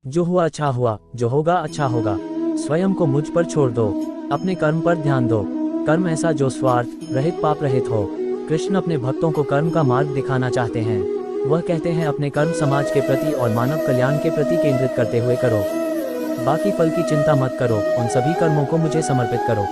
जो हुआ अच्छा हुआ, जो होगा अच्छा होगा। स्वयं को मुझ पर छोड़ दो, अपने कर्म पर ध्यान दो। कर्म ऐसा जो स्वार्थ रहित, पाप रहित हो। कृष्ण अपने भक्तों को कर्म का मार्ग दिखाना चाहते हैं। वह कहते हैं अपने कर्म समाज के प्रति और मानव कल्याण के प्रति केंद्रित करते हुए करो। बाकी फल की चिंता मत करो, उन सभी कर्मों को मुझे समर्पित करो।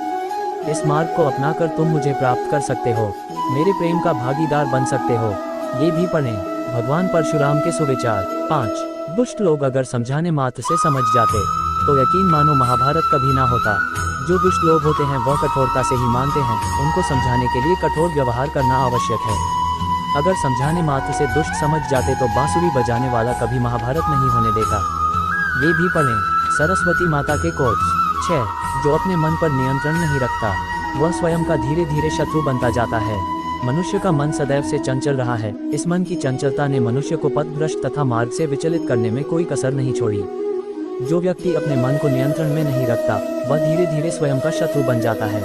इस मार्ग को अपनाकर तुम मुझे प्राप्त कर सकते हो, मेरे प्रेम का भागीदार बन सकते हो। ये भी पढ़ें भगवान परशुराम के सुविचार। 5 दुष्ट लोग अगर समझाने मात्र से समझ जाते तो यकीन मानो महाभारत कभी ना होता। जो दुष्ट लोग होते हैं वह कठोरता से ही मानते हैं, उनको समझाने के लिए कठोर व्यवहार करना आवश्यक है। अगर समझाने मात्र से दुष्ट समझ जाते तो बांसुरी बजाने वाला कभी महाभारत नहीं होने देता। ये भी पढ़ें सरस्वती माता के कोट्स। 6 जो अपने मन पर नियंत्रण नहीं रखता वह स्वयं का धीरे धीरे शत्रु बनता जाता है। मनुष्य का मन सदैव से चंचल रहा है। इस मन की चंचलता ने मनुष्य को पथभ्रष्ट तथा मार्ग से विचलित करने में कोई कसर नहीं छोड़ी। जो व्यक्ति अपने मन को नियंत्रण में नहीं रखता वह धीरे धीरे स्वयं का शत्रु बन जाता है।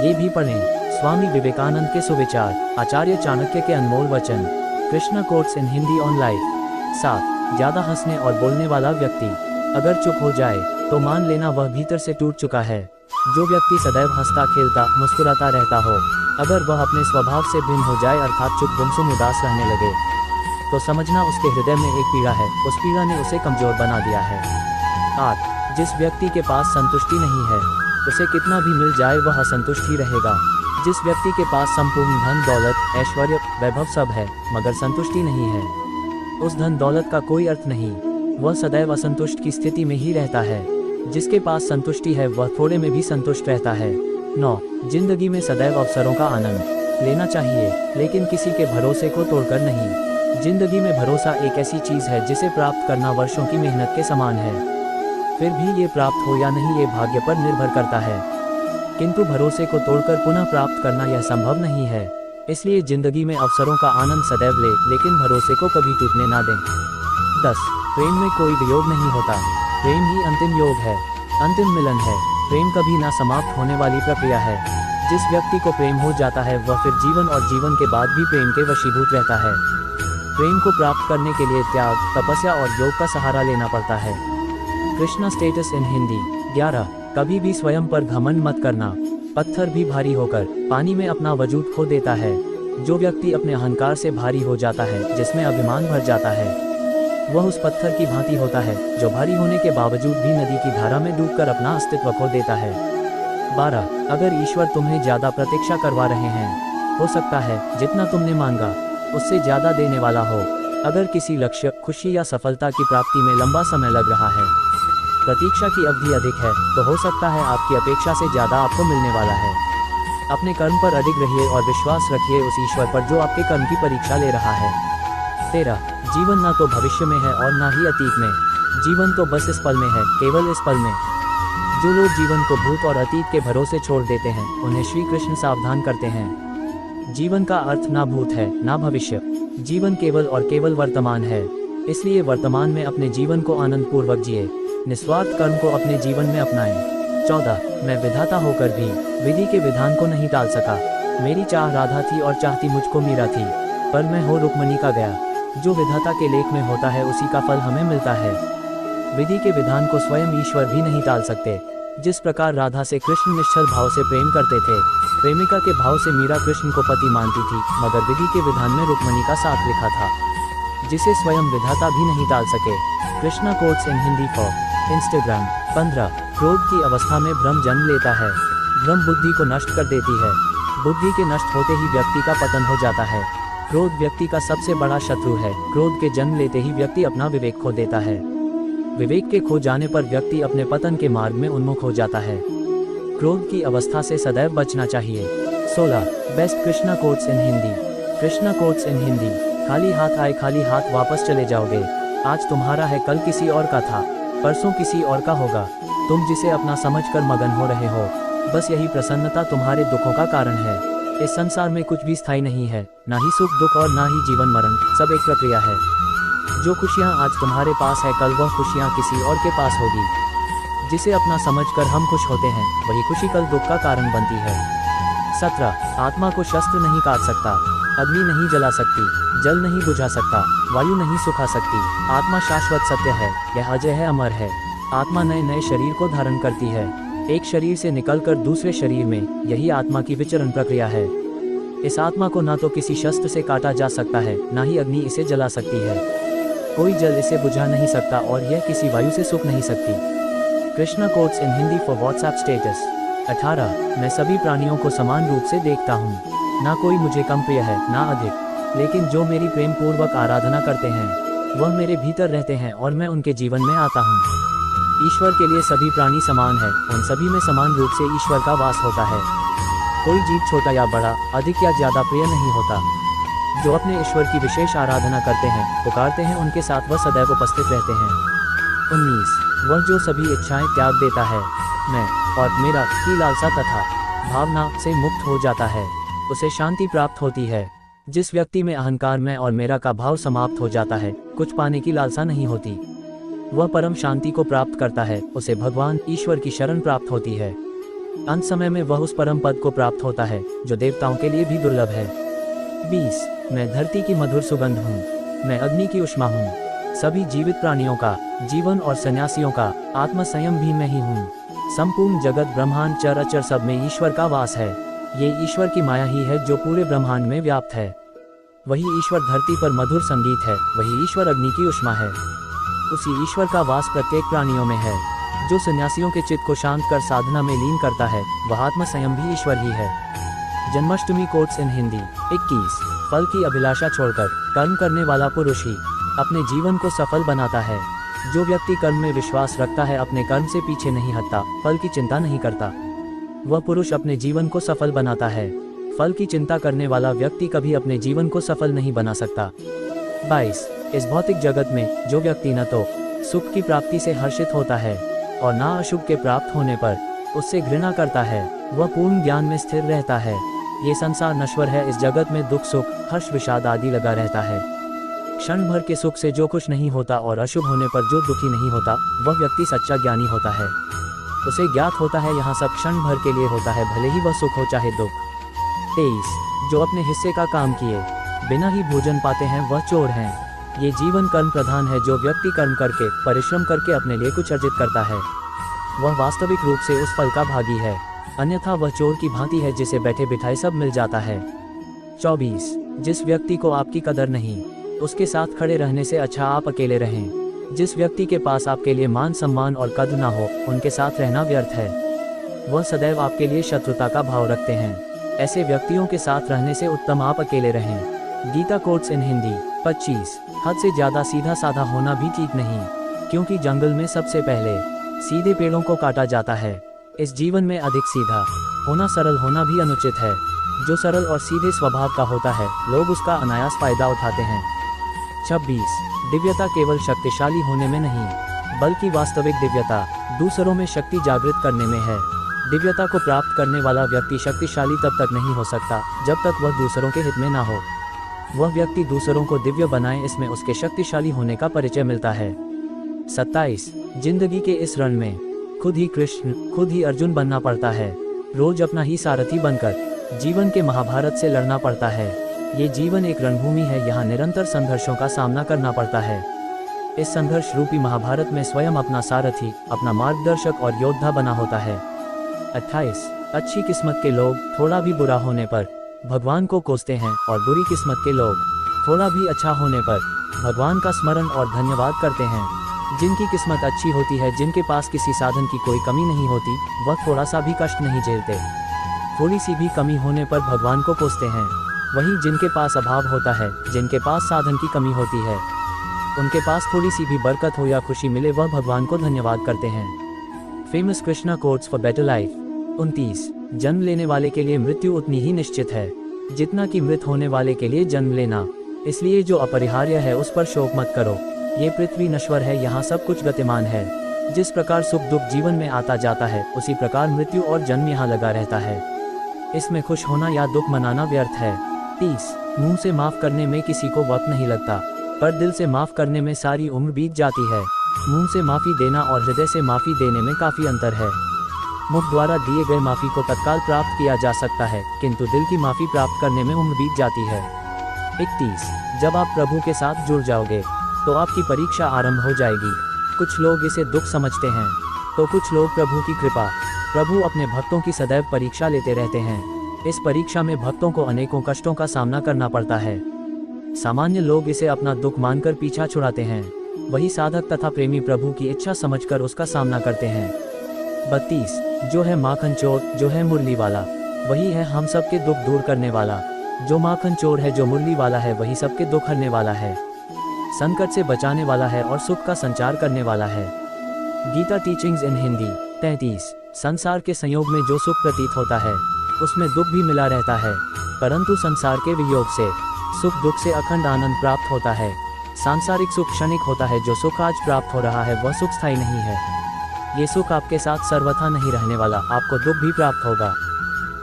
ये भी पढ़ें स्वामी विवेकानंद के सुविचार, आचार्य चाणक्य के अनमोल वचन। Krishna quotes in Hindi on life. 7 ज्यादा हंसने और बोलने वाला व्यक्ति अगर चुप हो जाए तो मान लेना वह भीतर से टूट चुका है। जो व्यक्ति सदैव हंसता खेलता मुस्कुराता रहता हो, अगर वह अपने स्वभाव से भिन्न हो जाए अर्थात चुप गुमसुम उदास रहने लगे तो समझना उसके हृदय में एक पीड़ा है, उस पीड़ा ने उसे कमजोर बना दिया है। 8 जिस व्यक्ति के पास संतुष्टि नहीं है उसे कितना भी मिल जाए वह असंतुष्ट ही रहेगा। जिस व्यक्ति के पास संपूर्ण धन दौलत ऐश्वर्य वैभव सब है मगर संतुष्टि नहीं है, उस धन दौलत का कोई अर्थ नहीं, वह सदैव असंतुष्ट की स्थिति में ही रहता है। जिसके पास संतुष्टि है वह थोड़े में भी संतुष्ट रहता है। 9 जिंदगी में सदैव अवसरों का आनंद लेना चाहिए लेकिन किसी के भरोसे को तोड़कर नहीं। जिंदगी में भरोसा एक ऐसी चीज है जिसे प्राप्त करना वर्षों की मेहनत के समान है। फिर भी ये प्राप्त हो या नहीं ये भाग्य पर निर्भर करता है, किंतु भरोसे को तोड़कर पुनः प्राप्त करना यह संभव नहीं है। इसलिए जिंदगी में अवसरों का आनंद सदैव ले लेकिन भरोसे को कभी टूटने ना दें। 10 प्रेम में कोई वियोग नहीं होता, प्रेम ही अंतिम योग है, अंतिम मिलन है। प्रेम कभी ना समाप्त होने वाली प्रक्रिया है। जिस व्यक्ति को प्रेम हो जाता है वह फिर जीवन और जीवन के बाद भी प्रेम के वशीभूत रहता है। प्रेम को प्राप्त करने के लिए त्याग, तपस्या और योग का सहारा लेना पड़ता है। Krishna status in Hindi. 11 कभी भी स्वयं पर घमंड मत करना। पत्थर भी भारी होकर पानी में अपना वजूद खो देता है। जो व्यक्ति अपने अहंकार से भारी हो जाता है, जिसमें अभिमान भर जाता है, वह उस पत्थर की भांति होता है जो भारी होने के बावजूद भी नदी की धारा में डूबकर अपना अस्तित्व खो देता है। 12 अगर ईश्वर तुम्हें ज्यादा प्रतीक्षा करवा रहे हैं, हो सकता है जितना तुमने मांगा उससे ज्यादा देने वाला हो। अगर किसी लक्ष्य, खुशी या सफलता की प्राप्ति में लंबा समय लग रहा है, प्रतीक्षा की अवधि अधिक है, तो हो सकता है आपकी अपेक्षा से ज्यादा आपको मिलने वाला है। अपने कर्म पर अडिग रहिए और विश्वास रखिए उस ईश्वर पर जो आपके कर्म की परीक्षा ले रहा है। 13 जीवन ना तो भविष्य में है और ना ही अतीत में, जीवन तो बस इस पल में है, केवल इस पल में। जो लोग जीवन को भूत और अतीत के भरोसे छोड़ देते हैं उन्हें श्री कृष्ण सावधान करते हैं। जीवन का अर्थ ना भूत है ना भविष्य, जीवन केवल और केवल वर्तमान है। इसलिए वर्तमान में अपने जीवन को आनंद पूर्वक जिए, निस्वार्थ कर्म को अपने जीवन में अपनाएं। 14 मैं विधाता होकर भी विधि के विधान को नहीं टाल सका। मेरी चाह राधा थी और चाहती मुझको मीरा थी, पर मैं हो रुक्मणी का गया। जो विधाता के लेख में होता है उसी का फल हमें मिलता है। विधि के विधान को स्वयं ईश्वर भी नहीं टाल सकते। जिस प्रकार राधा से कृष्ण निश्चल भाव से प्रेम करते थे, प्रेमिका के भाव से मीरा कृष्ण को पति मानती थी, मगर विधि के विधान में रुक्मणी का साथ लिखा था, जिसे स्वयं विधाता भी नहीं टाल सके। Krishna quotes in Hindi for Instagram. 15 क्रोध की अवस्था में भ्रम जन्म लेता है। भ्रम बुद्धि को नष्ट कर देती है। बुद्धि के नष्ट होते ही व्यक्ति का पतन हो जाता है। क्रोध व्यक्ति का सबसे बड़ा शत्रु है। क्रोध के जन्म लेते ही व्यक्ति अपना विवेक खो देता है। विवेक के खो जाने पर व्यक्ति अपने पतन के मार्ग में उन्मुख हो जाता है। क्रोध की अवस्था से सदैव बचना चाहिए। 16 best Krishna quotes in Hindi. Krishna quotes in Hindi. खाली हाथ आए खाली हाथ वापस चले जाओगे। आज तुम्हारा है कल किसी और का था, परसों किसी और का होगा। तुम जिसे अपना समझकर मगन हो रहे हो, बस यही प्रसन्नता तुम्हारे दुखों का कारण है। इस संसार में कुछ भी स्थायी नहीं है, ना ही सुख दुख और ना ही जीवन मरण, सब एक प्रक्रिया है। जो खुशियाँ आज तुम्हारे पास है कल वह खुशियाँ किसी और के पास होगी। जिसे अपना समझकर हम खुश होते हैं वही खुशी कल दुख का कारण बनती है। 17 आत्मा को शस्त्र नहीं काट सकता, अग्नि नहीं जला सकती, जल नहीं बुझा सकता, वायु नहीं सुखा सकती। आत्मा शाश्वत सत्य है, यह अजय है, अमर है। आत्मा नए नए शरीर को धारण करती है, एक शरीर से निकलकर दूसरे शरीर में, यही आत्मा की विचरण प्रक्रिया है। इस आत्मा को ना तो किसी शस्त्र से काटा जा सकता है, ना ही अग्नि इसे जला सकती है। कोई जल इसे बुझा नहीं सकता और यह किसी वायु से सूख नहीं सकती। Krishna quotes in Hindi for WhatsApp status. 18 मैं सभी प्राणियों को समान रूप से देखता हूँ, ना कोई मुझे कम प्रिय है ना अधिक, लेकिन जो मेरी प्रेम पूर्वक आराधना करते हैं वह मेरे भीतर रहते हैं और मैं उनके जीवन में आता हूँ। ईश्वर के लिए सभी प्राणी समान है, उन सभी में समान रूप से ईश्वर का वास होता है। कोई जीव छोटा या बड़ा, अधिक या ज्यादा प्रिय नहीं होता। जो अपने ईश्वर की विशेष आराधना करते हैं, पुकारते हैं, उनके साथ वह सदैव उपस्थित रहते हैं। 19 वह जो सभी इच्छाएं त्याग देता है, मैं और मेरा की लालसा तथा भावना से मुक्त हो जाता है, उसे शांति प्राप्त होती है। जिस व्यक्ति में अहंकार में और मेरा का भाव समाप्त हो जाता है, कुछ पाने की लालसा नहीं होती, वह परम शांति को प्राप्त करता है, उसे भगवान ईश्वर की शरण प्राप्त होती है। अंत समय में वह उस परम पद को प्राप्त होता है जो देवताओं के लिए भी दुर्लभ है। 20 मैं धरती की मधुर सुगंध हूँ, मैं अग्नि की उष्मा हूँ। सभी जीवित प्राणियों का, जीवन और सन्यासियों का आत्म संयम भी मैं ही हूँ। संपूर्ण जगत, ब्रह्मांड, चर अचर सब में ईश्वर का वास है। ये ईश्वर की माया ही है जो पूरे ब्रह्मांड में व्याप्त है। वही ईश्वर धरती पर मधुर संगीत है, वही ईश्वर अग्नि की उष्मा है। उसी ईश्वर का वास प्रत्येक प्राणियों में है। जो सन्यासियों के चित्त को शांत कर साधना में लीन करता है, वह आत्म संयम भी ईश्वर ही है। Janmashtami quotes in Hindi. 21 फल की अभिलाषा छोड़कर कर्म करने वाला पुरुष ही अपने जीवन को सफल बनाता है। जो व्यक्ति कर्म में विश्वास रखता है, अपने कर्म से पीछे नहीं हटता, फल की चिंता नहीं करता, वह पुरुष अपने जीवन को सफल बनाता है। फल की चिंता करने वाला व्यक्ति कभी अपने जीवन को सफल नहीं बना सकता। 22 इस भौतिक जगत में जो व्यक्ति न तो सुख की प्राप्ति से हर्षित होता है और ना अशुभ के प्राप्त होने पर उससे घृणा करता है, वह पूर्ण ज्ञान में स्थिर रहता है। ये संसार नश्वर है, इस जगत में दुख सुख हर्ष विषाद आदि लगा रहता है। क्षण भर के सुख से जो कुछ नहीं होता और अशुभ होने पर जो दुखी नहीं होता, वह व्यक्ति सच्चा ज्ञानी होता है। उसे ज्ञात होता है यहाँ सब क्षण भर के लिए होता है, भले ही वह सुख हो चाहे दुख। 23 जो अपने हिस्से का काम किए बिना ही भोजन पाते हैं, वह चोर हैं। ये जीवन कर्म प्रधान है। जो व्यक्ति कर्म करके, परिश्रम करके अपने लिए कुछ अर्जित करता है, वह वास्तविक रूप से उस फल का भागी है, अन्यथा वह चोर की भांति है जिसे बैठे बिठाए सब मिल जाता है। 24 जिस व्यक्ति को आपकी कदर नहीं, उसके साथ खड़े रहने से अच्छा आप अकेले रहें। जिस व्यक्ति के पास आपके लिए मान सम्मान और कद्र ना हो, उनके साथ रहना व्यर्थ है। वह सदैव आपके लिए शत्रुता का भाव रखते हैं। ऐसे व्यक्तियों के साथ रहने से उत्तम आप अकेले रहें। Gita quotes in Hindi. 25 हद से ज्यादा सीधा साधा होना भी ठीक नहीं, क्योंकि जंगल में सबसे पहले सीधे पेड़ों को काटा जाता है। इस जीवन में अधिक सीधा होना, सरल होना भी अनुचित है। जो सरल और सीधे स्वभाव का होता है, लोग उसका अनायास फायदा उठाते हैं। 26 दिव्यता केवल शक्तिशाली होने में नहीं, बल्कि वास्तविक दिव्यता दूसरों में शक्ति जागृत करने में है। दिव्यता को प्राप्त करने वाला व्यक्ति शक्तिशाली तब तक नहीं हो सकता जब तक वह दूसरों के हित में ना हो। वह व्यक्ति दूसरों को दिव्य बनाए, इसमें उसके शक्तिशाली होने का परिचय मिलता है। 27 जिंदगी के इस रण में खुद ही कृष्ण, खुद ही अर्जुन बनना पड़ता है। रोज अपना ही सारथी बनकर जीवन के महाभारत से लड़ना पड़ता है। ये जीवन एक रणभूमि है, यहाँ निरंतर संघर्षों का सामना करना पड़ता है। इस संघर्ष रूपी महाभारत में स्वयं अपना सारथी, अपना मार्गदर्शक और योद्धा बना होता है। 28 अच्छी किस्मत के लोग थोड़ा भी बुरा होने पर भगवान को कोसते हैं, और बुरी किस्मत के लोग थोड़ा भी अच्छा होने पर भगवान का स्मरण और धन्यवाद करते हैं। जिनकी किस्मत अच्छी होती है, जिनके पास किसी साधन की कोई कमी नहीं होती, वह थोड़ा सा भी कष्ट नहीं झेलते। थोड़ी सी भी कमी होने पर भगवान को कोसते हैं। वहीं जिनके पास अभाव होता है, जिनके पास साधन की कमी होती है, उनके पास थोड़ी सी भी बरकत हो या खुशी मिले, वह भगवान को धन्यवाद करते हैं। Famous Krishna quotes for better life. 29 जन्म लेने वाले के लिए मृत्यु उतनी ही निश्चित है जितना कि मृत होने वाले के लिए जन्म लेना। इसलिए जो अपरिहार्य है उस पर शोक मत करो। ये पृथ्वी नश्वर है, यहाँ सब कुछ गतिमान है। जिस प्रकार सुख दुख जीवन में आता जाता है, उसी प्रकार मृत्यु और जन्म यहाँ लगा रहता है। इसमें खुश होना या दुख मनाना व्यर्थ है। 30 मुंह से माफ करने में किसी को वक्त नहीं लगता, पर दिल से माफ करने में सारी उम्र बीत जाती है। मुंह से माफी देना और हृदय से माफी देने में काफी अंतर है। मुख द्वारा दिए गए माफी को तत्काल प्राप्त किया जा सकता है, किंतु दिल की माफी प्राप्त करने में उम्र बीत जाती है। 31 जब आप प्रभु के साथ जुड़ जाओगे तो आपकी परीक्षा आरंभ हो जाएगी। कुछ लोग इसे दुख समझते हैं तो कुछ लोग प्रभु की कृपा। प्रभु अपने भक्तों की सदैव परीक्षा लेते रहते हैं। इस परीक्षा में भक्तों को अनेकों कष्टों का सामना करना पड़ता है। सामान्य लोग इसे अपना दुख मानकर पीछा छुड़ाते हैं, वही साधक तथा प्रेमी प्रभु की इच्छा समझकर उसका सामना करते हैं। 32 जो है माखन चोर, जो है मुरली वाला, वही है हम सबके दुख दूर करने वाला। जो माखन चोर है, जो मुरली वाला है, वही सबके दुख हरने वाला है, संकट से बचाने वाला है और सुख का संचार करने वाला है। गीता टीचिंग्स इन हिंदी। 33 संसार के संयोग में जो सुख प्रतीत होता है उसमें दुख भी मिला रहता है, परंतु संसार के वियोग से सुख दुख से अखंड आनंद प्राप्त होता है। सांसारिक सुख क्षणिक होता है, जो सुख आज प्राप्त हो रहा है वह सुख स्थायी नहीं है। ये सुख आपके साथ सर्वथा नहीं रहने वाला, आपको दुख भी प्राप्त होगा,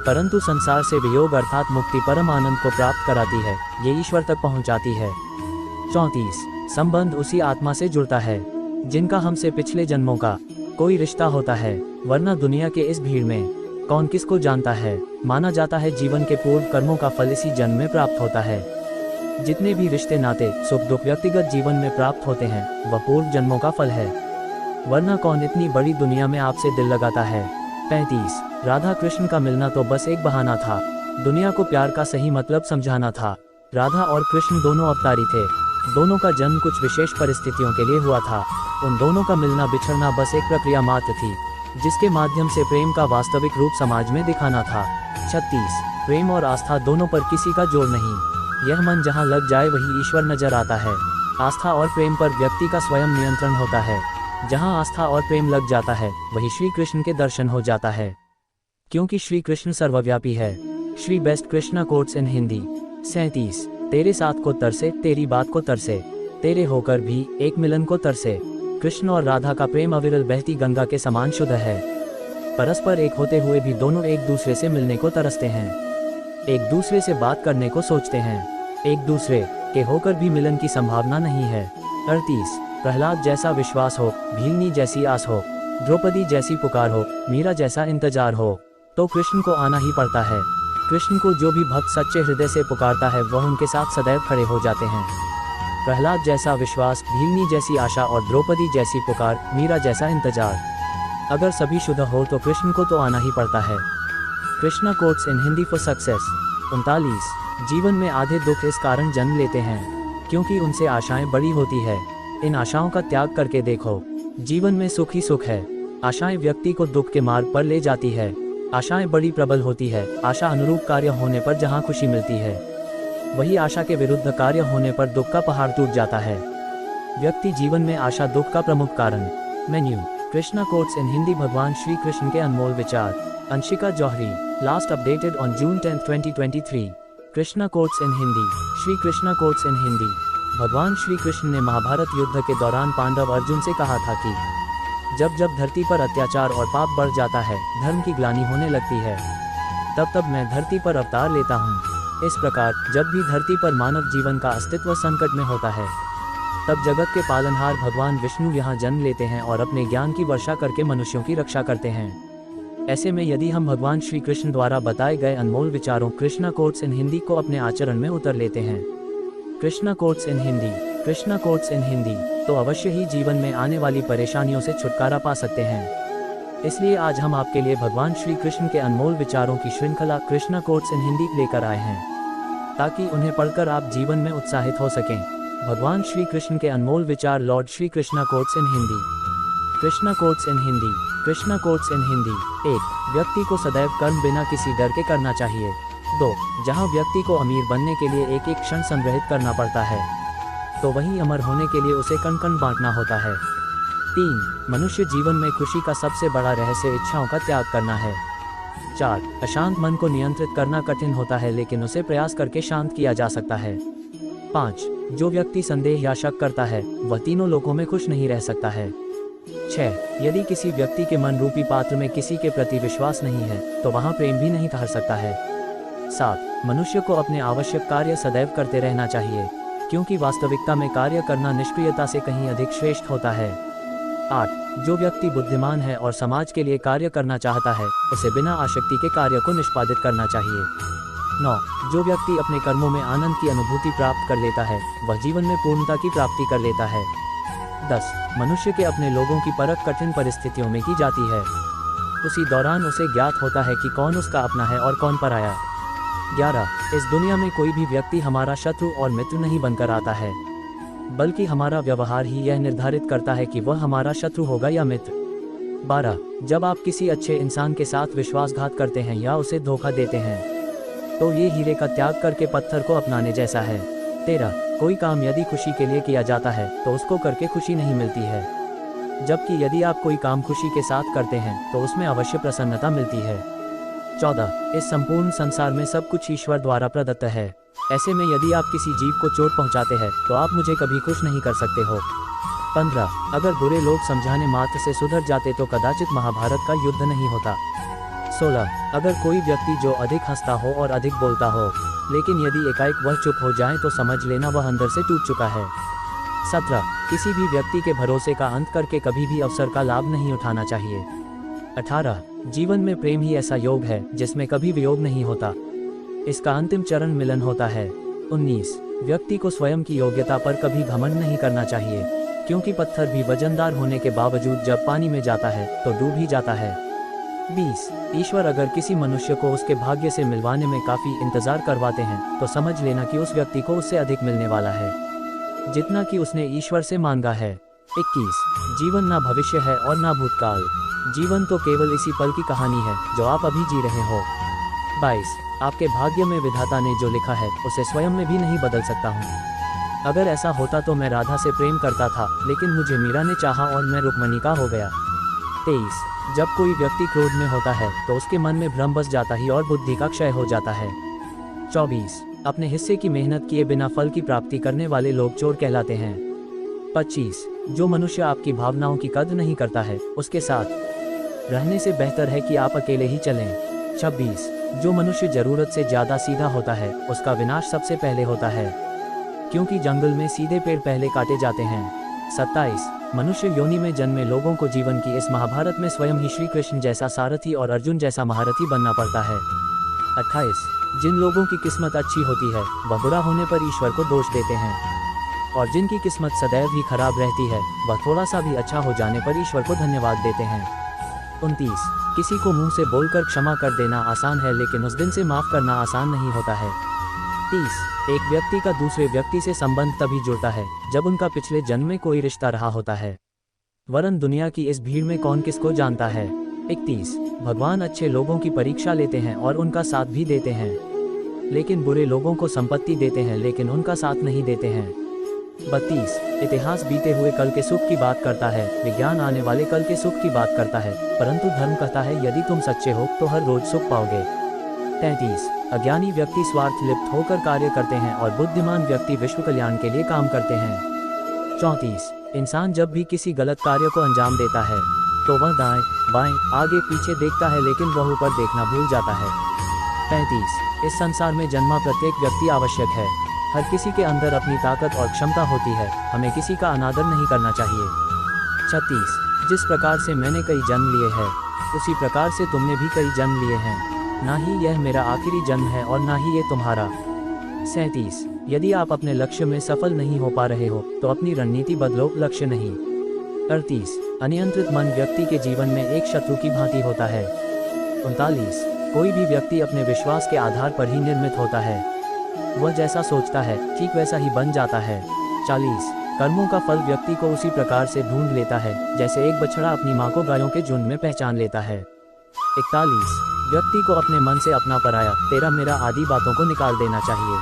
परंतु संसार से वियोग अर्थात मुक्ति परम आनंद को प्राप्त कराती है, ये ईश्वर तक पहुंचाती है। 34 संबंध उसी आत्मा से जुड़ता है जिनका हमसे पिछले जन्मों का कोई रिश्ता होता है, वरना दुनिया के इस भीड़ में कौन किसको जानता है। माना जाता है जीवन के पूर्व कर्मों का फल इसी जन्म में प्राप्त होता है। जितने भी रिश्ते नाते सुख दुख व्यक्तिगत जीवन में प्राप्त होते हैं वह पूर्व जन्मों का फल है, वरना कौन इतनी बड़ी दुनिया में आपसे दिल लगाता है। 35 राधा कृष्ण का मिलना तो बस एक बहाना था, दुनिया को प्यार का सही मतलब समझाना था। राधा और कृष्ण दोनों अवतारी थे, दोनों का जन्म कुछ विशेष परिस्थितियों के लिए हुआ था। उन दोनों का मिलना बिछड़ना बस एक प्रक्रिया मात्र थी, जिसके माध्यम से प्रेम का वास्तविक रूप समाज में दिखाना था। 36 प्रेम और आस्था दोनों पर किसी का जोर नहीं, यह मन जहाँ लग जाए वही ईश्वर नजर आता है। आस्था और प्रेम पर व्यक्ति का स्वयं नियंत्रण होता है, जहाँ आस्था और प्रेम लग जाता है वही श्री कृष्ण के दर्शन हो जाता है, क्योंकि श्री कृष्ण सर्वव्यापी है। Shri best Krishna quotes in Hindi. 37 तेरे साथ को तरसे, तेरी बात को तरसे, तेरे होकर भी एक मिलन को तरसे। कृष्ण और राधा का प्रेम अविरल बहती गंगा के समान शुद्ध है, परस्पर एक होते हुए भी दोनों एक दूसरे से मिलने को तरसते हैं, एक दूसरे से बात करने को सोचते हैं, एक दूसरे के होकर भी मिलन की संभावना नहीं है। 38 प्रहलाद जैसा विश्वास हो, भीलनी जैसी आस हो, द्रौपदी जैसी पुकार हो, मीरा जैसा इंतजार हो, तो कृष्ण को आना ही पड़ता है। कृष्ण को जो भी भक्त सच्चे हृदय से पुकारता है वह उनके साथ सदैव खड़े हो जाते हैं। प्रहलाद जैसा विश्वास, भीलनी जैसी आशा और द्रौपदी जैसी पुकार, मीरा जैसा इंतजार, अगर सभी शुद्ध हो तो कृष्ण को तो आना ही पड़ता है। Krishna quotes in Hindi for success. 39 जीवन में आधे दुख इस कारण जन्म लेते हैं क्योंकि उनसे आशाएं बड़ी होती है। इन आशाओं का त्याग करके देखो, जीवन में सुख ही सुख है। आशाएं व्यक्ति को दुख के मार्ग पर ले जाती है, आशाएं बड़ी प्रबल होती है। आशा अनुरूप कार्य होने पर जहां खुशी मिलती है, वही आशा के विरुद्ध कार्य होने पर दुख का पहाड़ टूट जाता है। व्यक्ति जीवन में आशा दुख का प्रमुख कारण। Menu Krishna quotes in Hindi. भगवान श्री कृष्ण के अनमोल विचार। Anshika Johri. Last updated on June 10, 2023। Krishna quotes in Hindi. Shri Krishna quotes in Hindi. भगवान श्री कृष्ण ने महाभारत युद्ध के दौरान पांडव अर्जुन से कहा था कि जब जब धरती पर अत्याचार और पाप बढ़ जाता है, धर्म की ग्लानि होने लगती है, तब तब मैं धरती पर अवतार लेता हूँ। इस प्रकार जब भी धरती पर मानव जीवन का अस्तित्व संकट में होता है, तब जगत के पालनहार भगवान विष्णु यहाँ जन्म लेते हैं और अपने ज्ञान की वर्षा करके मनुष्यों की रक्षा करते हैं। ऐसे में यदि हम भगवान श्री कृष्ण द्वारा बताए गए अनमोल विचारों कृष्णा कोट्स इन हिंदी को अपने आचरण में उतर लेते हैं, Krishna quotes in Hindi, Krishna quotes in Hindi, तो अवश्य ही जीवन में आने वाली परेशानियों से छुटकारा पा सकते हैं। इसलिए आज हम आपके लिए भगवान श्री कृष्ण के अनमोल विचारों की श्रृंखला कृष्णा कोट्स इन हिंदी लेकर आए हैं, ताकि उन्हें पढ़कर आप जीवन में उत्साहित हो सकें। भगवान श्री कृष्ण के अनमोल विचार Lord Shri Krishna quotes in Hindi. Krishna quotes in Hindi. Krishna quotes in Hindi. 1 व्यक्ति को सदैव कर्म बिना किसी डर के करना चाहिए। 2 जहां व्यक्ति को अमीर बनने के लिए एक एक क्षण संग्रहित करना पड़ता है, तो वहीं अमर होने के लिए उसे कण कण बांटना होता है। 3 मनुष्य जीवन में खुशी का सबसे बड़ा रहस्य इच्छाओं का त्याग करना है। 4 अशांत मन को नियंत्रित करना कठिन होता है, लेकिन उसे प्रयास करके शांत किया जा सकता है। 5 जो व्यक्ति संदेह या शक करता है वह तीनों लोकों में खुश नहीं रह सकता है। 6 यदि किसी व्यक्ति के मन रूपी पात्र में किसी के प्रति विश्वास नहीं है तो वहाँ प्रेम भी नहीं ठहर सकता है। 7 मनुष्य को अपने आवश्यक कार्य सदैव करते रहना चाहिए, क्योंकि वास्तविकता में कार्य करना निष्क्रियता से कहीं अधिक श्रेष्ठ होता है। 8 जो व्यक्ति बुद्धिमान है और समाज के लिए कार्य करना चाहता है उसे बिना आसक्ति के कार्य को निष्पादित करना चाहिए। 9. जो व्यक्ति अपने कर्मों में आनंद की अनुभूति प्राप्त कर लेता है वह जीवन में पूर्णता की प्राप्ति कर लेता है। 10. मनुष्य के अपने लोगों की परख कठिन परिस्थितियों में की जाती है। उसी दौरान उसे ज्ञात होता है कि कौन उसका अपना है और कौन पराया। 11. इस दुनिया में कोई भी व्यक्ति हमारा शत्रु और मित्र नहीं बनकर आता है, बल्कि हमारा व्यवहार ही यह निर्धारित करता है कि वह हमारा शत्रु होगा या मित्र। 12. जब आप किसी अच्छे इंसान के साथ विश्वासघात करते हैं या उसे धोखा देते हैं तो ये हीरे का त्याग करके पत्थर को अपनाने जैसा है। 13. कोई काम यदि खुशी के लिए किया जाता है तो उसको करके खुशी नहीं मिलती है, जबकि यदि आप कोई काम खुशी के साथ करते हैं तो उसमें अवश्य प्रसन्नता मिलती है। 14. इस संपूर्ण संसार में सब कुछ ईश्वर द्वारा प्रदत्त है। ऐसे में यदि आप किसी जीव को चोट पहुंचाते हैं तो आप मुझे कभी खुश नहीं कर सकते हो। 15. अगर बुरे लोग समझाने मात्र से सुधर जाते तो कदाचित महाभारत का युद्ध नहीं होता। 16. अगर कोई व्यक्ति जो अधिक हंसता हो और अधिक बोलता हो, लेकिन यदि एकाएक वह चुप हो जाए तो समझ लेना वह अंदर से टूट चुका है। 17. किसी भी व्यक्ति के भरोसे का अंत करके कभी भी अवसर का लाभ नहीं उठाना चाहिए। 18. जीवन में प्रेम ही ऐसा योग है जिसमें कभी वियोग नहीं होता, इसका अंतिम चरण मिलन होता है। 19. व्यक्ति को स्वयं की योग्यता पर कभी घमंड नहीं करना चाहिए, क्योंकि पत्थर भी वजनदार होने के बावजूद जब पानी में जाता है तो डूब ही जाता है। 20. ईश्वर अगर किसी मनुष्य को उसके भाग्य से मिलवाने में काफी इंतजार करवाते हैं तो समझ लेना कि उस व्यक्ति को उससे अधिक मिलने वाला है जितना कि उसने ईश्वर से मांगा है। 21. जीवन ना भविष्य है और ना भूतकाल, जीवन तो केवल इसी पल की कहानी है जो आप अभी जी रहे हो। 22. आपके भाग्य में विधाता ने जो लिखा है उसे स्वयं में भी नहीं बदल सकता हूँ। अगर ऐसा होता तो मैं राधा से प्रेम करता था, लेकिन मुझे मीरा ने चाहा और मैं रुक्मणी का हो गया। 23. जब कोई व्यक्ति क्रोध में होता है तो उसके मन में भ्रम बस जाता ही और बुद्धि का क्षय हो जाता है। 24. अपने हिस्से की मेहनत किए बिना फल की प्राप्ति करने वाले लोग चोर कहलाते हैं। 25. जो मनुष्य आपकी भावनाओं की कद्र नहीं करता है उसके साथ रहने से बेहतर है कि आप अकेले ही चलें। 26. जो मनुष्य जरूरत से ज्यादा सीधा होता है उसका विनाश सबसे पहले होता है, क्योंकि जंगल में सीधे पेड़ पहले काटे जाते हैं। 27. मनुष्य योनि में जन्मे लोगों को जीवन की इस महाभारत में स्वयं ही श्री कृष्ण जैसा सारथी और अर्जुन जैसा महारथी बनना पड़ता है। 28. जिन लोगों की किस्मत अच्छी होती है वह बुरा होने पर ईश्वर को दोष देते हैं, और जिनकी किस्मत सदैव ही खराब रहती है वह थोड़ा सा भी अच्छा हो जाने पर ईश्वर को धन्यवाद देते हैं। 29. किसी को मुंह से बोलकर क्षमा कर देना आसान है, लेकिन उस दिन से माफ करना आसान नहीं होता है। 30. एक व्यक्ति का दूसरे व्यक्ति से संबंध तभी जुड़ता है जब उनका पिछले जन्म में कोई रिश्ता रहा होता है, वरन दुनिया की इस भीड़ में कौन किसको जानता है। 31. भगवान अच्छे लोगों की परीक्षा लेते हैं और उनका साथ भी देते हैं, लेकिन बुरे लोगों को संपत्ति देते हैं लेकिन उनका साथ नहीं देते हैं। 32. इतिहास बीते हुए कल के सुख की बात करता है, विज्ञान आने वाले कल के सुख की बात करता है, परंतु धर्म कहता है यदि तुम सच्चे हो तो हर रोज सुख पाओगे। 33. अज्ञानी व्यक्ति स्वार्थ लिप्त होकर कार्य करते हैं और बुद्धिमान व्यक्ति विश्व कल्याण के लिए काम करते हैं। 34. इंसान जब भी किसी गलत कार्य को अंजाम देता है तो वह दाएं बाएं आगे पीछे देखता है, लेकिन वह ऊपर देखना भूल जाता है। 35. इस संसार में जन्मा प्रत्येक व्यक्ति आवश्यक है, हर किसी के अंदर अपनी ताकत और क्षमता होती है, हमें किसी का अनादर नहीं करना चाहिए। 36. जिस प्रकार से मैंने कई जन्म लिए हैं उसी प्रकार से तुमने भी कई जन्म लिए हैं, ना ही यह मेरा आखिरी जन्म है और ना ही ये तुम्हारा। 37. यदि आप अपने लक्ष्य में सफल नहीं हो पा रहे हो तो अपनी रणनीति बदलो, लक्ष्य नहीं। 38. अनियंत्रित मन व्यक्ति के जीवन में एक शत्रु की भांति होता है। 39. कोई भी व्यक्ति अपने विश्वास के आधार पर ही निर्मित होता है, वह जैसा सोचता है ठीक वैसा ही बन जाता है। 40. कर्मों का फल व्यक्ति को उसी प्रकार से ढूंढ लेता है जैसे एक बछड़ा अपनी माँ को गायों के झुंड में पहचान लेता है। 41. व्यक्ति को अपने मन से अपना पराया, तेरा मेरा आदि बातों को निकाल देना चाहिए,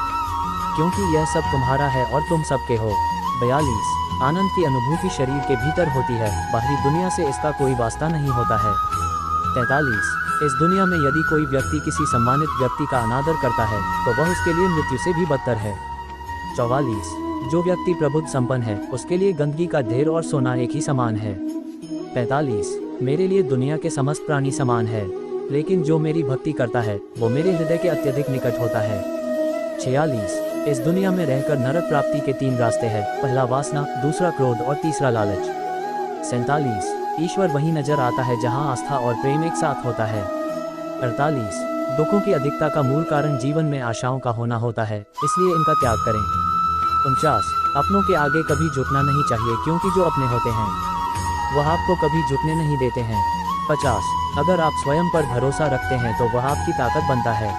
क्योंकि यह सब तुम्हारा है और तुम सबके हो। 42. आनंद की अनुभूति शरीर के भीतर होती है, बाहरी दुनिया से इसका कोई वास्ता नहीं होता है। 43. इस दुनिया में यदि कोई व्यक्ति किसी सम्मानित व्यक्ति का अनादर करता है तो वह उसके लिए मृत्यु से भी बदतर है। 44. जो व्यक्ति प्रबुद्ध संपन्न है उसके लिए गंदगी का ढेर और सोना एक ही समान है। 45. मेरे लिए दुनिया के समस्त प्राणी समान है, लेकिन जो मेरी भक्ति करता है वो मेरे हृदय के अत्यधिक निकट होता है। 46. इस दुनिया में रहकर नरक प्राप्ति के 3 रास्ते हैं, पहला वासना, दूसरा क्रोध और तीसरा लालच। 47. ईश्वर वही नजर आता है जहां आस्था और प्रेम एक साथ होता है। 48. दुखों की अधिकता का मूल कारण जीवन में आशाओं का होना होता है, इसलिए इनका त्याग करें। 49 अपनों के आगे कभी झुकना नहीं चाहिए, क्योंकि जो अपने होते हैं वह आपको कभी झुकने नहीं देते हैं। 50 अगर आप स्वयं पर भरोसा रखते हैं तो वह आपकी ताकत बनता है।